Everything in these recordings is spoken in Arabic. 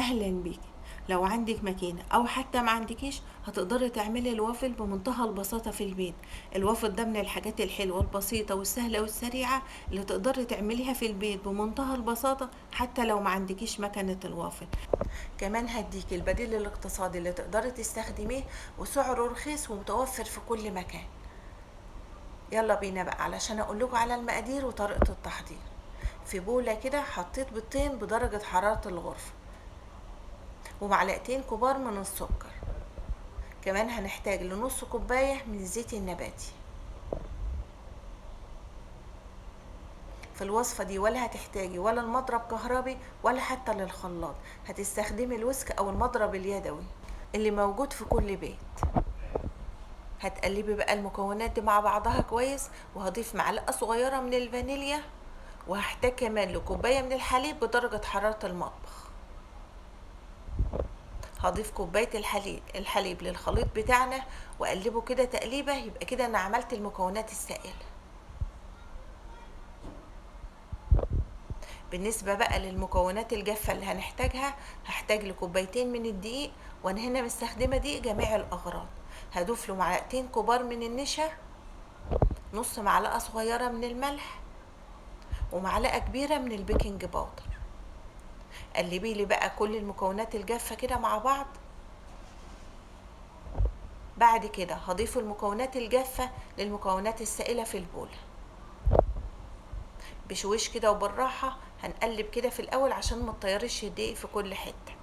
اهلا بيكي. لو عندك ماكينة او حتى ما عندكيش هتقدري تعملي الوافل بمنتهى البساطة في البيت. الوافل ده من الحاجات الحلوة البسيطة والسهلة والسريعة اللي تقدري تعمليها في البيت بمنتهى البساطة حتى لو ما عندكيش مكنة الوافل. كمان هديك البديل الاقتصادي اللي تقدري تستخدميه وسعره رخيص ومتوفر في كل مكان. يلا بينا بقى علشان اقولكوا على المقادير وطريقة التحضير. في بولة كده حطيت بيضتين بدرجة حرارة الغرفة ومعلقتين كبار من السكر. كمان هنحتاج لنص كوباية من الزيت النباتي. في الوصفة دي ولا هتحتاجي ولا المضرب كهربي ولا حتى للخلاط، هتستخدمي الويسك او المضرب اليدوي اللي موجود في كل بيت. هتقلبي بقى المكونات دي مع بعضها كويس، وهضيف معلقة صغيرة من الفانيليا، وهحتاج كمان لكوباية من الحليب بدرجة حرارة المطبخ. هضيف كوباية الحليب للخليط بتاعنا واقلبه كده تقليبة، يبقى كده انا عملت المكونات السائلة. بالنسبة بقى للمكونات الجافة اللي هنحتاجها، هحتاج لكوبايتين من الدقيق، وانا هنا مستخدمة دقيق جميع الاغراض. هضيف له معلقتين كبار من النشا، نص معلقة صغيرة من الملح، ومعلقة كبيرة من البيكنج باودر. قلبي لي بقى كل المكونات الجافة كده مع بعض. بعد كده هضيف المكونات الجافة للمكونات السائلة في البولة بشويش كده وبالراحة. هنقلب كده في الاول عشان ما تطيرش الدقيق في كل حتة.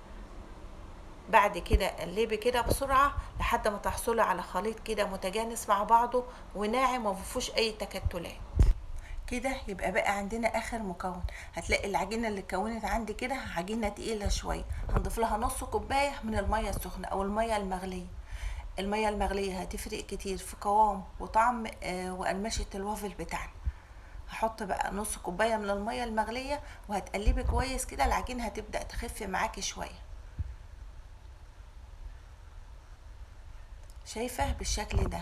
بعد كده قلبي كده بسرعة لحد ما تحصلي على خليط كده متجانس مع بعضه وناعم ومفيهوش اي تكتلات. كده يبقى بقى عندنا اخر مكون. هتلاقي العجينة اللي اتكونت عندي كده عجينة تقيلة شوية، هنضيف لها نص كوباية من المية السخنة او المية المغلية. المية المغلية هتفرق كتير في قوام وطعم وقرمشة الوافل بتاعنا. هحط بقى نص كوباية من المية المغلية وهتقلبي كويس كده، العجينة هتبدأ تخف معاكي شوية. شايفة بالشكل ده.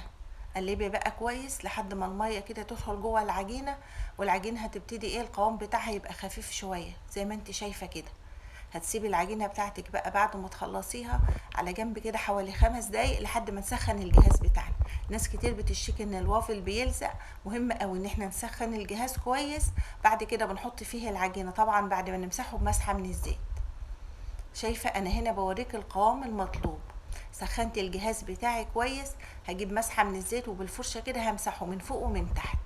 قلبي بقى كويس لحد ما المية كده تدخل جوه العجينة، والعجينة هتبتدي القوام بتاعها يبقى خفيف شوية زي ما انت شايفة كده. هتسيبي العجينة بتاعتك بقى بعد ما تخلصيها على جنب كده حوالي 5 دقايق لحد ما نسخن الجهاز بتاعنا. ناس كتير بتشتكي ان الوافل بيلزق، مهم قوي ان احنا نسخن الجهاز كويس. بعد كده بنحط فيه العجينة طبعا بعد ما نمسحه بمسحة من الزيت. شايفة انا هنا بوريك القوام المطلوب. سخنت الجهاز بتاعي كويس، هجيب مسحة من الزيت وبالفرشة كده همسحه من فوق ومن تحت.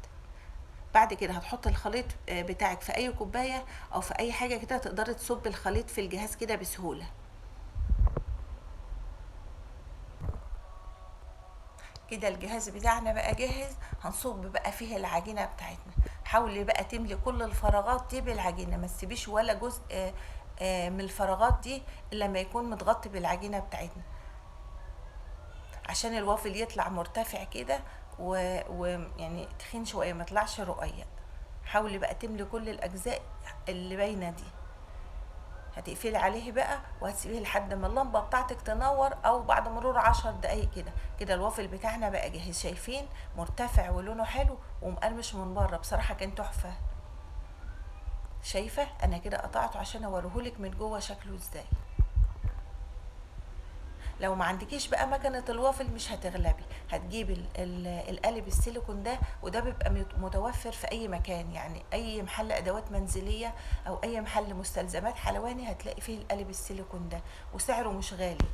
بعد كده هتحط الخليط بتاعك في اي كوباية او في اي حاجة كده تقدري تصب الخليط في الجهاز كده بسهولة. كده الجهاز بتاعنا بقى جاهز. هنصب بقى فيه العجينة بتاعتنا. حاولي بقى تملي كل الفراغات دي بالعجينة، ما تسيبيش ولا جزء من الفراغات دي الا لما يكون متغطي بالعجينة بتاعتنا، عشان الوافل يطلع مرتفع كده ويعني تخين شويه ما يطلعش رقيق. حاولي بقى تملي كل الاجزاء اللي باينه دي. هتقفلي عليه بقى وهتسيبيه لحد ما اللمبه بتاعتك تنور، او بعد مرور 10 دقايق كده. كده الوافل بتاعنا بقى جاهز. شايفين مرتفع ولونه حلو ومقرمش من بره، بصراحه كان تحفه. شايفه انا كده قطعته عشان اوريهولك من جوه شكله ازاي. لو ما عندكيش بقى مكنة الوافل مش هتغلبي، هتجيبي القالب السيليكون ده، وده بيبقى متوفر في اي مكان، يعني اي محل ادوات منزلية او اي محل مستلزمات حلواني هتلاقي فيه القالب السيليكون ده، وسعره مش غالي.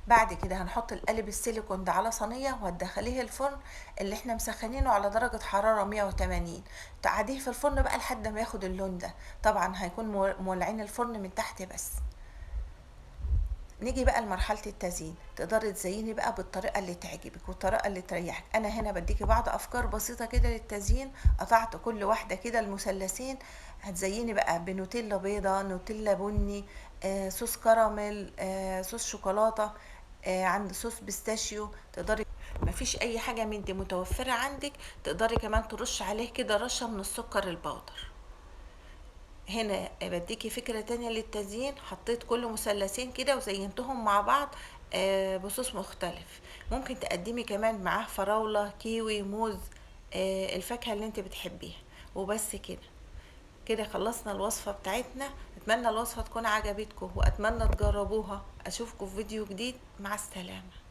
بعد كده هنحط القالب السيليكون ده على صينية وهتدخليه الفرن اللي احنا مسخنينه على درجة حرارة 180. تقعديه في الفرن بقى لحد ما ياخد اللون ده. طبعا هيكون مولعين الفرن من تحت بس. نيجي بقى لمرحلة التزيين. تقدري تزيني بقى بالطريقة اللي تعجبك والطريقة اللي تريحك. انا هنا بديكي بعض افكار بسيطة كده للتزيين. قطعت كل واحدة كده المثلثين. هتزيني بقى بنوتيلا بيضة، نوتيلا بني، صوص كراميل، صوص شوكولاتة، عند صوص بيستاشيو. تقدري مفيش اي حاجة من دي متوفرة عندك تقدري كمان ترش عليه كده رشة من السكر البودر. هنا بديكي فكرة تانية للتزيين. حطيت كل مثلثين كده وزينتهم مع بعض بصوص مختلف. ممكن تقدمي كمان معاه فراولة، كيوي، موز، الفاكهة اللي انت بتحبيها. وبس كده. كده خلصنا الوصفة بتاعتنا. اتمنى الوصفة تكون عجبتكم واتمنى تجربوها. اشوفكم في فيديو جديد، مع السلامة.